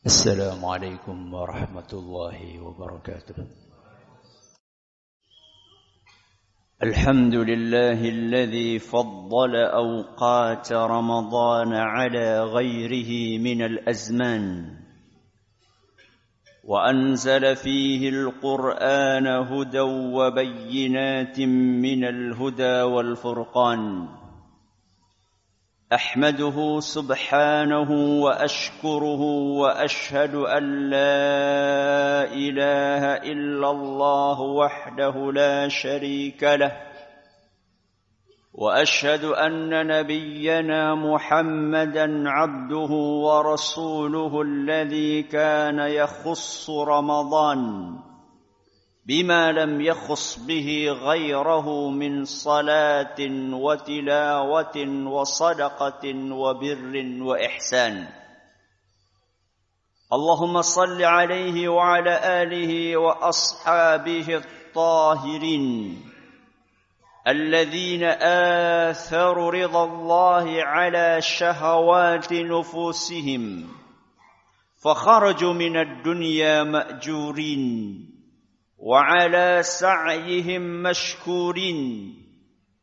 السلام عليكم ورحمة الله وبركاته. الحمد لله الذي فضل أوقات رمضان على غيره من الأزمان، وأنزل فيه القرآن هدى وبينات من الهدى والفرقان. أحمده سبحانه وأشكره وأشهد أن لا إله إلا الله وحده لا شريك له، وأشهد أن نبينا محمدا عبده ورسوله الذي كان يخص رمضان بما لم يخص به غيره من صلاة وتلاوة وصدقة وبر وإحسان. اللهم صل عليه وعلى آله وأصحابه الطاهرين الذين آثروا رضا الله على شهوات نفوسهم فخرجوا من الدنيا مأجورين، وعلى سعيهم مشكورين،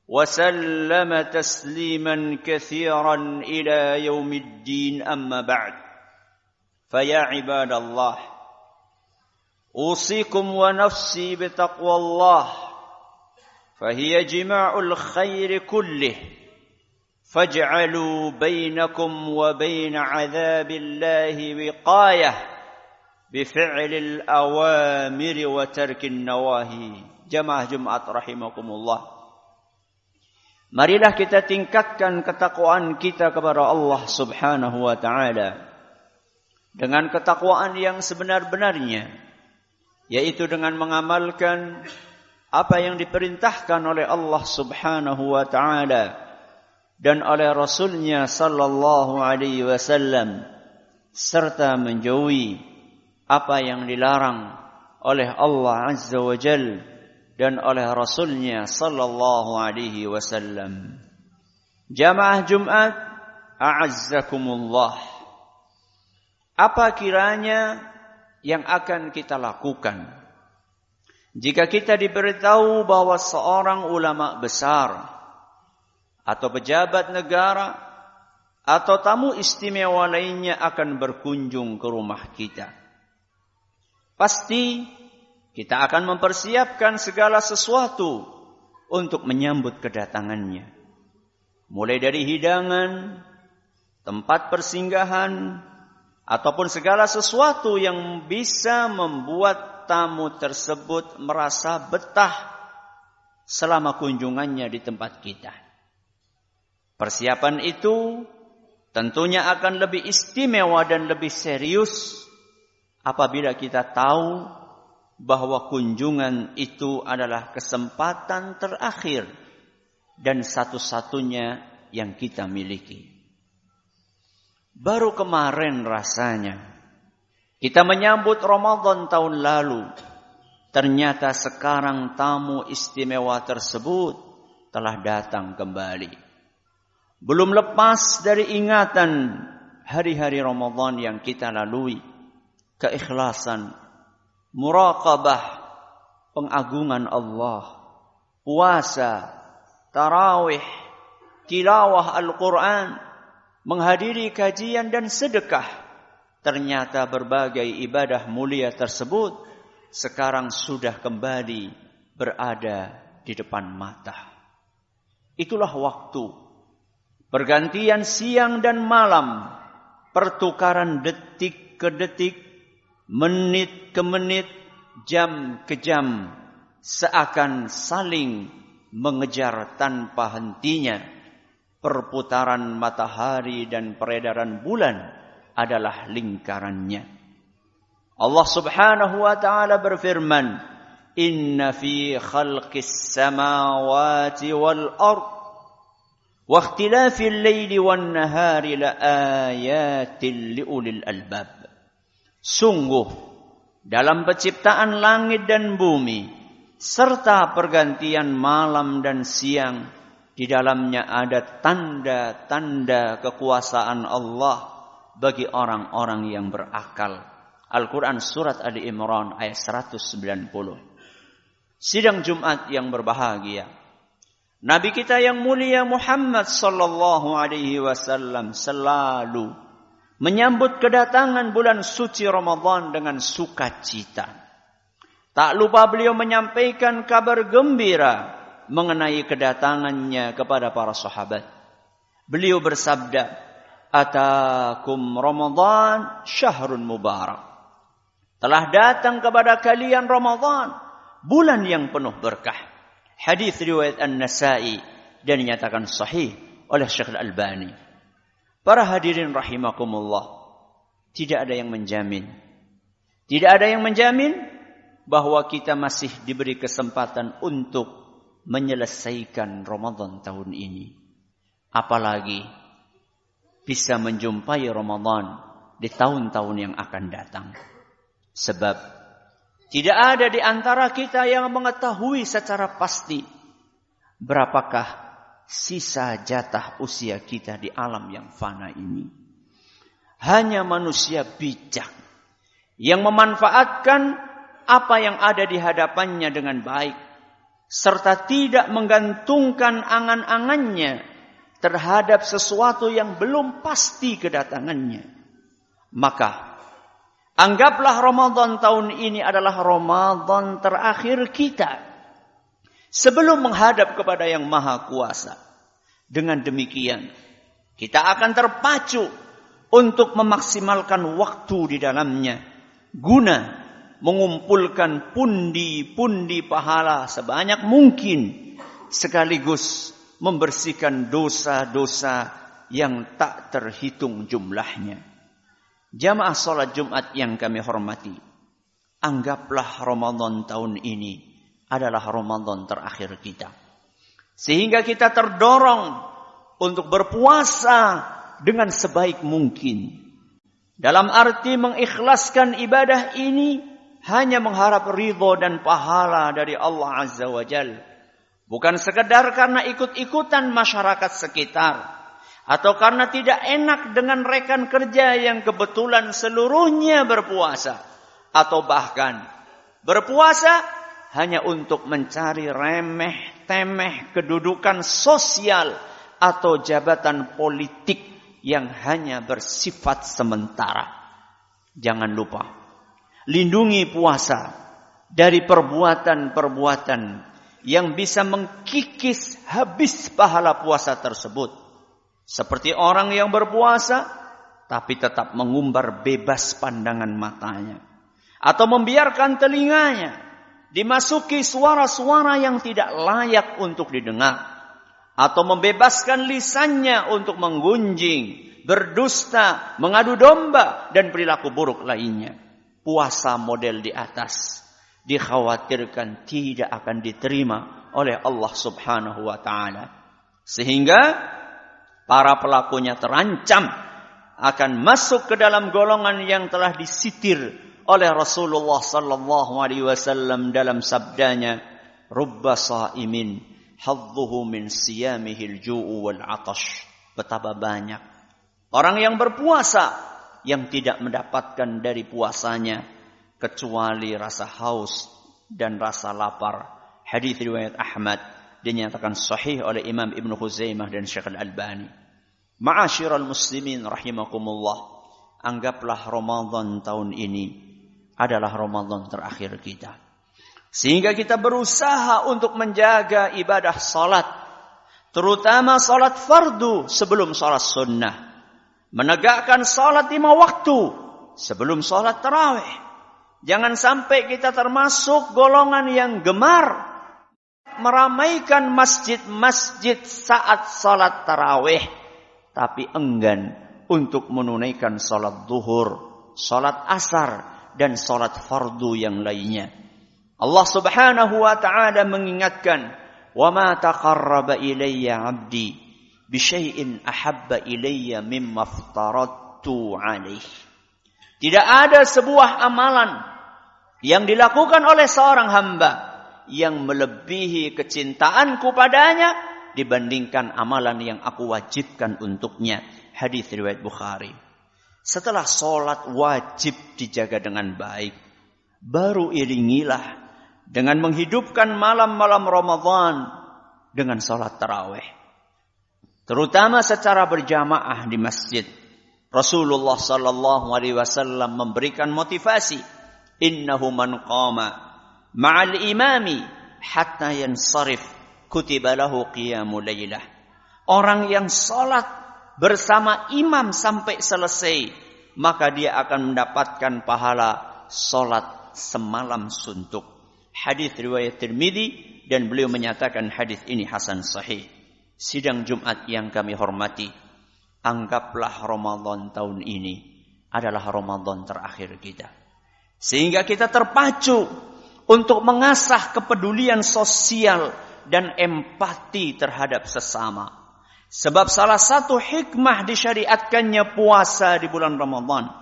وسلم تسليما كثيرا إلى يوم الدين. أما بعد، فيا عباد الله، أوصيكم ونفسي بتقوى الله، فهي جماع الخير كله، فاجعلوا بينكم وبين عذاب الله وقاية بفعل الأوامر وترك النواهي. Jamaah Jumat rahimakumullah, marilah kita tingkatkan ketakwaan kita kepada Allah Subhanahu wa taala dengan ketakwaan yang sebenar-benarnya, yaitu dengan mengamalkan apa yang diperintahkan oleh Allah Subhanahu wa taala dan oleh Rasulnya sallallahu alaihi wasallam, serta menjauhi apa yang dilarang oleh Allah Azza wa Jal dan oleh Rasulnya sallallahu alaihi wasallam. Jamaah Jumat, a'azzakumullah, apa kiranya yang akan kita lakukan jika kita diberitahu bahwa seorang ulama besar atau pejabat negara atau tamu istimewa lainnya akan berkunjung ke rumah kita? Pasti kita akan mempersiapkan segala sesuatu untuk menyambut kedatangannya. Mulai dari hidangan, tempat persinggahan, ataupun segala sesuatu yang bisa membuat tamu tersebut merasa betah selama kunjungannya di tempat kita. Persiapan itu tentunya akan lebih istimewa dan lebih serius apabila kita tahu bahwa kunjungan itu adalah kesempatan terakhir dan satu-satunya yang kita miliki. Baru kemarin rasanya kita menyambut Ramadan tahun lalu. Ternyata sekarang tamu istimewa tersebut telah datang kembali. Belum lepas dari ingatan hari-hari Ramadan yang kita lalui. Keikhlasan, muraqabah, pengagungan Allah, puasa, tarawih, tilawah Al-Quran, menghadiri kajian dan sedekah. Ternyata berbagai ibadah mulia tersebut sekarang sudah kembali berada di depan mata. Itulah waktu, pergantian siang dan malam, pertukaran detik ke detik, menit ke menit, jam ke jam, seakan saling mengejar tanpa hentinya. Perputaran matahari dan peredaran bulan adalah lingkarannya. Allah Subhanahu wa taala berfirman, "Inna fi khalqis samawati wal ard wa ikhtilafil laili wan nahari la ayatin liulil albab." Sungguh dalam penciptaan langit dan bumi serta pergantian malam dan siang, di dalamnya ada tanda-tanda kekuasaan Allah bagi orang-orang yang berakal. Al-Quran Surat Ali Imran ayat 190. Sidang Jumat yang berbahagia, Nabi kita yang mulia Muhammad sallallahu alaihi wasallam selalu menyambut kedatangan bulan suci Ramadan dengan sukacita. Tak lupa beliau menyampaikan kabar gembira mengenai kedatangannya kepada para sahabat. Beliau bersabda, "Atakum Ramadan syahrun mubarak." Telah datang kepada kalian Ramadan, bulan yang penuh berkah. Hadis riwayat An-Nasa'i dan dinyatakan sahih oleh Syekh Al-Albani. Para hadirin rahimakumullah, tidak ada yang menjamin bahwa kita masih diberi kesempatan untuk menyelesaikan Ramadan tahun ini. Apalagi bisa menjumpai Ramadan di tahun-tahun yang akan datang. Sebab tidak ada di antara kita yang mengetahui secara pasti berapakah sisa jatah usia kita di alam yang fana ini. Hanya manusia bijak yang memanfaatkan apa yang ada di hadapannya dengan baik, serta tidak menggantungkan angan-angannya terhadap sesuatu yang belum pasti kedatangannya. Maka anggaplah Ramadan tahun ini adalah Ramadan terakhir kita sebelum menghadap kepada Yang Maha Kuasa. Dengan demikian, kita akan terpacu untuk memaksimalkan waktu di dalamnya guna mengumpulkan pundi-pundi pahala sebanyak mungkin, sekaligus membersihkan dosa-dosa yang tak terhitung jumlahnya. Jamaah salat Jumat yang kami hormati, anggaplah Ramadan tahun ini adalah Ramadan terakhir kita. Sehingga kita terdorong untuk berpuasa dengan sebaik mungkin. Dalam arti mengikhlaskan ibadah ini hanya mengharap ridho dan pahala dari Allah Azza wa Jalla. Bukan sekedar karena ikut-ikutan masyarakat sekitar, atau karena tidak enak dengan rekan kerja yang kebetulan seluruhnya berpuasa, atau bahkan berpuasa hanya untuk mencari remeh-temeh kedudukan sosial atau jabatan politik yang hanya bersifat sementara. Jangan lupa, lindungi puasa dari perbuatan-perbuatan yang bisa mengkikis habis pahala puasa tersebut. Seperti orang yang berpuasa tapi tetap mengumbar bebas pandangan matanya, atau membiarkan telinganya dimasuki suara-suara yang tidak layak untuk didengar, atau membebaskan lisannya untuk menggunjing, berdusta, mengadu domba, dan perilaku buruk lainnya. Puasa model di atas dikhawatirkan tidak akan diterima oleh Allah Subhanahu wa ta'ala. Sehingga para pelakunya terancam akan masuk ke dalam golongan yang telah disitir oleh Rasulullah sallallahu alaihi wasallam dalam sabdanya, "Rubba sha'imin hadduhu min siyamihil ju'u wal 'atash." Betapa banyak orang yang berpuasa yang tidak mendapatkan dari puasanya kecuali rasa haus dan rasa lapar. Hadis riwayat Ahmad dinyatakan sahih oleh Imam Ibnu Khuzaimah dan Syekh Al-Albani. Ma'asyiral muslimin rahimakumullah, anggaplah Ramadan tahun ini adalah Ramadan terakhir kita. Sehingga kita berusaha untuk menjaga ibadah salat, terutama salat fardu sebelum salat sunnah. Menegakkan salat 5 waktu sebelum salat tarawih. Jangan sampai kita termasuk golongan yang gemar meramaikan masjid-masjid saat salat tarawih, tapi enggan untuk menunaikan salat zuhur, salat asar, dan salat fardu yang lainnya. Allah Subhanahu wa ta'ala mengingatkan, "Wa ma taqarraba ilayya 'abdi bi syai'in ahabba ilayya mimma aftaradtu 'alaihi." Tidak ada sebuah amalan yang dilakukan oleh seorang hamba yang melebihi kecintaanku padanya dibandingkan amalan yang aku wajibkan untuknya. Hadis riwayat Bukhari. Setelah sholat wajib dijaga dengan baik, baru iringilah dengan menghidupkan malam-malam Ramadan dengan sholat tarawih. Terutama secara berjamaah di masjid. Rasulullah sallallahu alaihi wasallam memberikan motivasi, innahu man qama ma'al imami hatta yansarif kutiba lahu qiyamul lailah. Orang yang salat bersama imam sampai selesai, maka dia akan mendapatkan pahala salat semalam suntuk. Hadis riwayat Tirmidzi dan beliau menyatakan hadis ini hasan sahih. Sidang Jumat yang kami hormati, anggaplah Ramadan tahun ini adalah Ramadan terakhir kita. Sehingga kita terpacu untuk mengasah kepedulian sosial dan empati terhadap sesama. Sebab salah satu hikmah disyariatkannya puasa di bulan Ramadan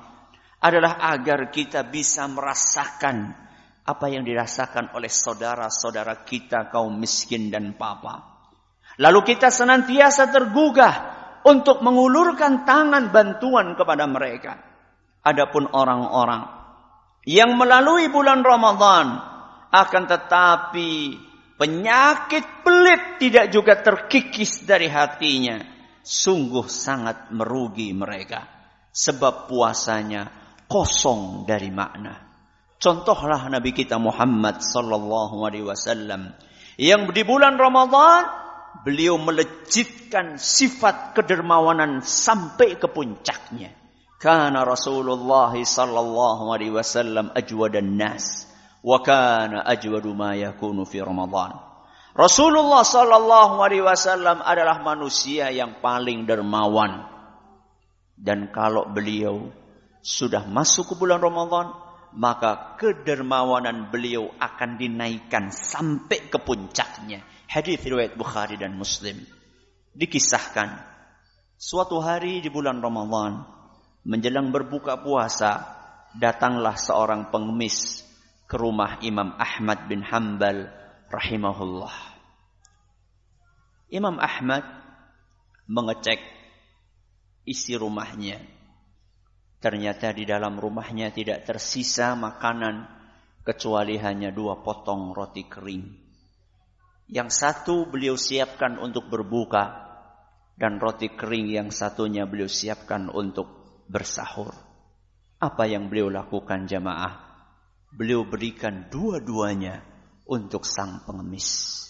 adalah agar kita bisa merasakan apa yang dirasakan oleh saudara-saudara kita kaum miskin dan papa. Lalu kita senantiasa tergugah untuk mengulurkan tangan bantuan kepada mereka. Adapun orang-orang yang melalui bulan Ramadan akan tetapi penyakit pelit tidak juga terkikis dari hatinya, sungguh sangat merugi mereka. Sebab puasanya kosong dari makna. Contohlah Nabi kita Muhammad sallallahu alaihi wasallam yang di bulan Ramadan beliau melejitkan sifat kedermawanan sampai ke puncaknya. Kana Rasulullah sallallahu alaihi wasallam ajwadan nas wa kana ajwadu ma yakunu fi Ramadan. Rasulullah sallallahu alaihi wasallam adalah manusia yang paling dermawan. Dan kalau beliau sudah masuk ke bulan Ramadan, maka kedermawanan beliau akan dinaikkan sampai ke puncaknya. Hadis riwayat Bukhari dan Muslim. Dikisahkan suatu hari di bulan Ramadan menjelang berbuka puasa, datanglah seorang pengemis ke rumah Imam Ahmad bin Hanbal rahimahullah. Imam Ahmad mengecek isi rumahnya. Ternyata di dalam rumahnya tidak tersisa makanan kecuali hanya 2 potong roti kering. Yang satu beliau siapkan untuk berbuka, dan roti kering yang satunya beliau siapkan untuk bersahur. Apa yang beliau lakukan jamaah? Beliau berikan dua-duanya untuk sang pengemis.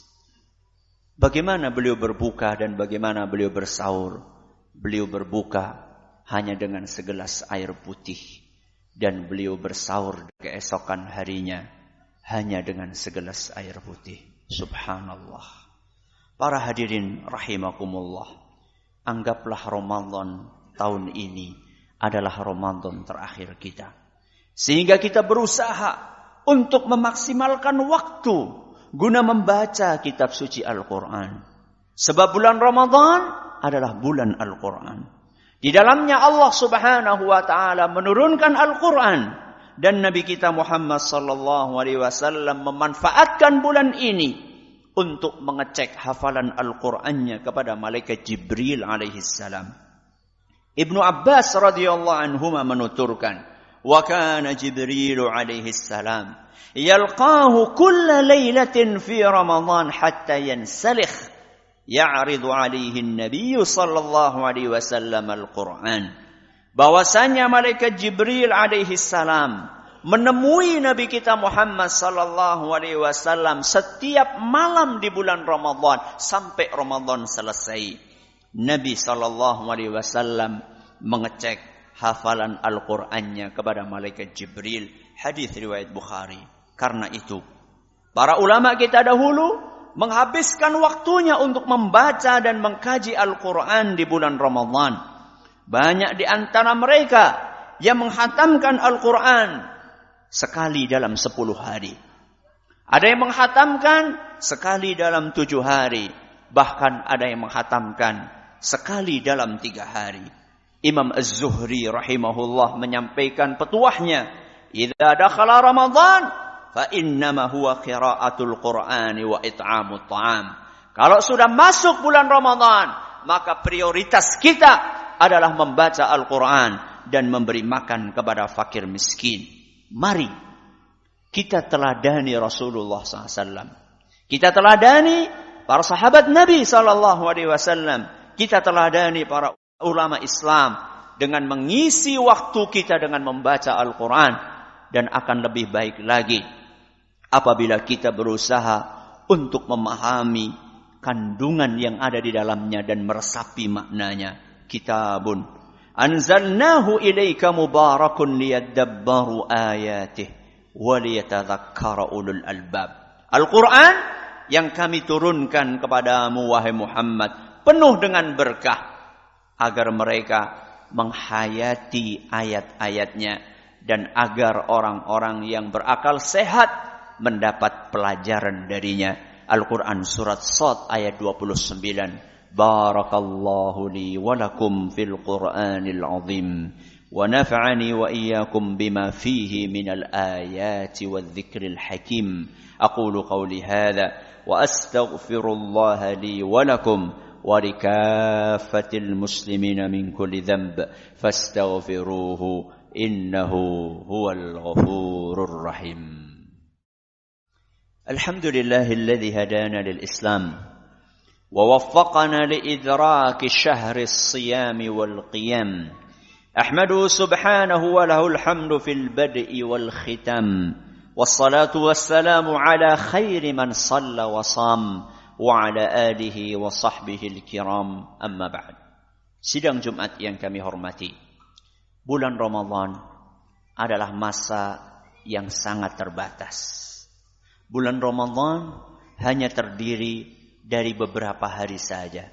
Bagaimana beliau berbuka dan bagaimana beliau bersahur? Beliau berbuka hanya dengan segelas air putih, dan beliau bersahur keesokan harinya hanya dengan segelas air putih. Subhanallah. Para hadirin rahimakumullah, anggaplah Ramadan tahun ini adalah Ramadan terakhir kita. Sehingga kita berusaha untuk memaksimalkan waktu guna membaca kitab suci Al-Quran. Sebab bulan Ramadan adalah bulan Al-Quran. Di dalamnya Allah subhanahu wa ta'ala menurunkan Al-Quran. Dan Nabi kita Muhammad sallallahu alaihi wasallam memanfaatkan bulan ini untuk mengecek hafalan Al-Qur'annya kepada malaikat Jibril alaihi salam. Ibnu Abbas radhiyallahu anhuma menuturkan, wa kana Jibril alaihi salam yalqahu kulla lailatin fi Ramadan hatta yansalikh ya'ridu alaihi an-nabiy sallallahu alaihi wasallam Al-Qur'an. Bahwasanya malaikat Jibril alaihi salam menemui Nabi kita Muhammad sallallahu alaihi wasallam setiap malam di bulan Ramadan sampai Ramadan selesai. Nabi sallallahu alaihi wasallam mengecek hafalan Al-Qur'annya kepada malaikat Jibril. Hadis riwayat Bukhari. Karena itu, para ulama kita dahulu menghabiskan waktunya untuk membaca dan mengkaji Al-Qur'an di bulan Ramadan. Banyak di antara mereka yang menghatamkan Al-Quran sekali dalam 10 hari. Ada yang menghatamkan sekali dalam 7 hari. Bahkan ada yang menghatamkan sekali dalam 3 hari. Imam Az-Zuhri rahimahullah menyampaikan petuahnya, "Idza dakhala Ramadan fa innama huwa qiraatul Qur'ani wa it'amut ta'am." Kalau sudah masuk bulan Ramadan, maka prioritas kita adalah membaca Al-Quran dan memberi makan kepada fakir miskin. Mari kita teladani Rasulullah SAW. Kita teladani para sahabat Nabi SAW. Kita teladani para ulama Islam dengan mengisi waktu kita dengan membaca Al-Quran. Dan akan lebih baik lagi apabila kita berusaha untuk memahami kandungan yang ada di dalamnya dan meresapi maknanya. Kitabun anzalnahu ilaika mubarakun liyadabbaru ayatih wa liyatadhakkara ulul albab. Al-Quran yang kami turunkan kepadamu wahai Muhammad penuh dengan berkah agar mereka menghayati ayat-ayatnya dan agar orang-orang yang berakal sehat mendapat pelajaran darinya. Al-Quran surat Shad ayat 29. Barakallahu li wa lakum fil Qur'anil azim wa nafa'ani wa iyyakum bima fihi minal ayati wadh-dhikril hakim. Aqulu qawli hadha wa astaghfirullaha li wa lakum wa likaffatil muslimina min kulli dhanb fastaghfiruhu innahu huwal ghafurur rahim. Alhamdulillahilladzi hadana lil Islam wa waffaqana li idraki syahri as-siyami wal qiyam. Ahmaduhu subhanahu wa lahul hamdu fil bad'i wal khitam. Wassalatu wassalamu ala khairi man shalla wa sham wa ala alihi wa sahbihi al-kiram. Amma ba'd. Sidang Jumat yang kami hormati. Bulan Ramadan adalah masa yang sangat terbatas. Bulan Ramadan hanya terdiri dari beberapa hari saja.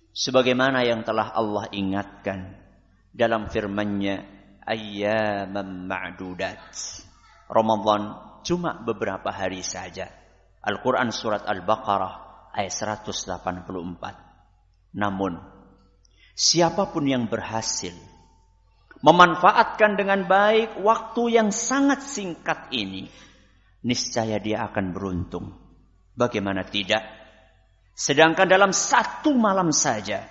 Sebagaimana yang telah Allah ingatkan dalam firman-Nya, ayyaman ma'dudat. Ramadan cuma beberapa hari saja. Al-Quran surat Al-Baqarah ayat 184. Namun, siapapun yang berhasil memanfaatkan dengan baik waktu yang sangat singkat ini, niscaya dia akan beruntung. Bagaimana tidak? Sedangkan dalam satu malam saja,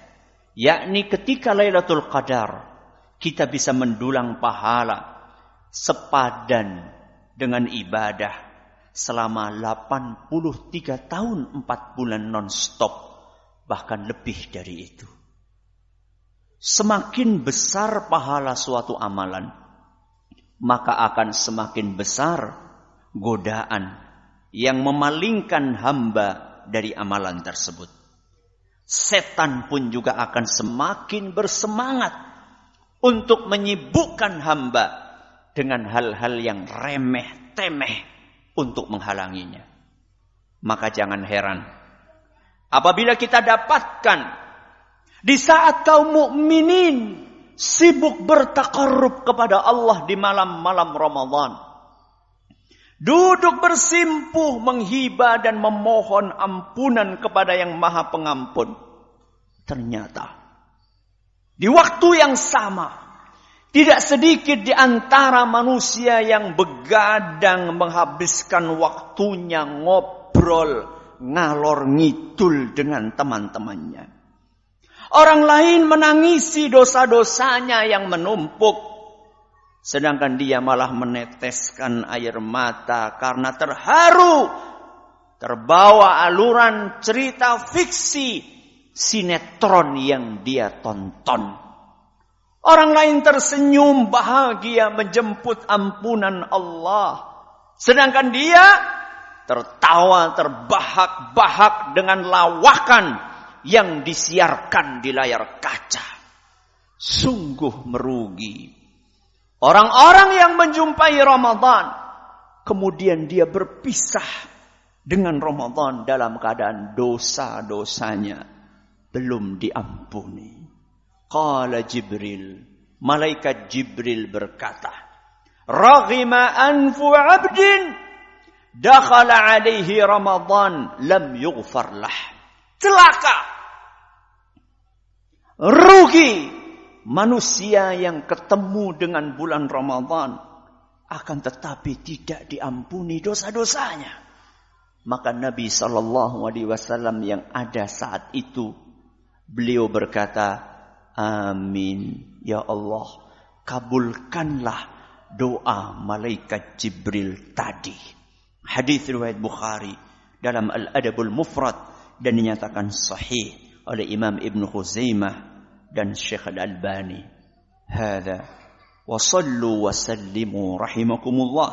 yakni ketika Lailatul Qadar, kita bisa mendulang pahala sepadan dengan ibadah selama 83 tahun 4 bulan non-stop, bahkan lebih dari itu. Semakin besar pahala suatu amalan, maka akan semakin besar godaan yang memalingkan hamba dari amalan tersebut. Setan pun juga akan semakin bersemangat untuk menyibukkan hamba dengan hal-hal yang remeh-temeh untuk menghalanginya. Maka jangan heran apabila kita dapatkan di saat kaum mukminin sibuk bertaqarrub kepada Allah di malam-malam Ramadan, duduk bersimpuh menghibah dan memohon ampunan kepada yang Maha Pengampun. Ternyata di waktu yang sama tidak sedikit di antara manusia yang begadang menghabiskan waktunya ngobrol ngalor ngidul dengan teman-temannya. Orang lain menangisi dosa-dosanya yang menumpuk, sedangkan dia malah meneteskan air mata karena terharu, terbawa aluran cerita fiksi sinetron yang dia tonton. Orang lain tersenyum bahagia menjemput ampunan Allah, sedangkan dia tertawa terbahak-bahak dengan lawakan yang disiarkan di layar kaca. Sungguh merugi orang-orang yang menjumpai Ramadan, kemudian dia berpisah dengan Ramadan dalam keadaan dosa-dosanya belum diampuni. Qala Jibril, malaikat Jibril berkata, raghima anfu abdin dakhala alaihi Ramadan lam yughfar lah. Celaka, rugi manusia yang ketemu dengan bulan Ramadan, akan tetapi tidak diampuni dosa-dosanya. Maka Nabi SAW yang ada saat itu, beliau berkata, amin ya Allah, kabulkanlah doa malaikat Jibril tadi. Hadis riwayat Bukhari dalam Al-Adabul Mufrad dan dinyatakan sahih oleh Imam Ibn Khuzaimah dan Syekh Al-Albani. Hadza wa sallu wa sallimu rahimakumullah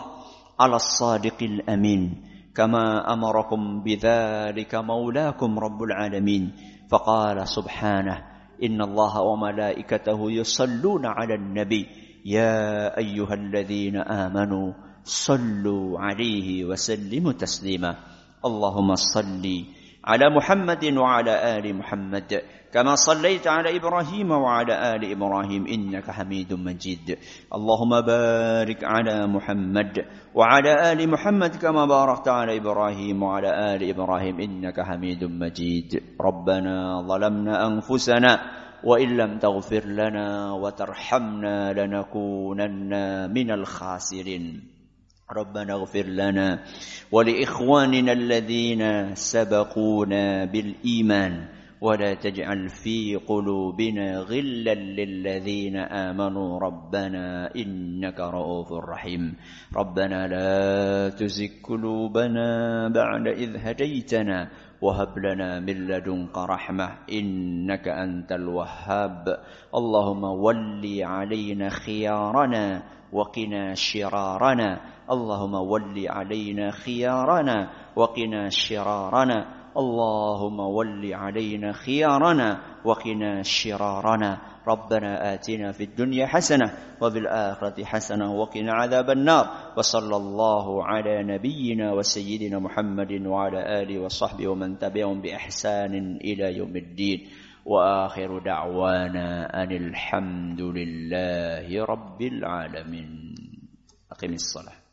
ala as-sadiqil amin kama amarakum bidzalika maulakum rabbul alamin. Faqala subhanahu inna Allaha wa malaikatahu yusalluna 'alan nabi ya ayyuhalladzina amanu sallu 'alaihi wa sallimu taslima. Allahumma salli على محمد وعلى آل محمد كما صليت على إبراهيم وعلى آل إبراهيم إنك حميد مجيد. اللهم بارك على محمد وعلى آل محمد كما باركت على إبراهيم وعلى آل إبراهيم إنك حميد مجيد. ربنا ظلمنا أنفسنا وإن لم تغفر لنا وترحمنا لنكونن من الخاسرين. ربنا اغفر لنا ولإخواننا الذين سبقونا بالإيمان ولا تجعل في قلوبنا غلا للذين آمنوا ربنا إنك رؤوف رحيم. ربنا لا تزغ قلوبنا بعد إذ هديتنا وهب لنا من لدنك رحمة إنك أنت الوهاب. اللهم ول علينا خيارنا وقنا شرارنا. اللهم ول علينا خيارنا وقنا شرارنا. اللهم ول علينا خيارنا وقنا شرارنا. ربنا آتنا في الدنيا حسنة وفي الآخرة حسنة وقنا عذاب النار. وصلى الله على نبينا وسيدنا محمد وعلى آله وصحبه ومن تبعهم بإحسان إلى يوم الدين. وآخر دعوانا أن الحمد لله رب العالمين. أقم الصلاة.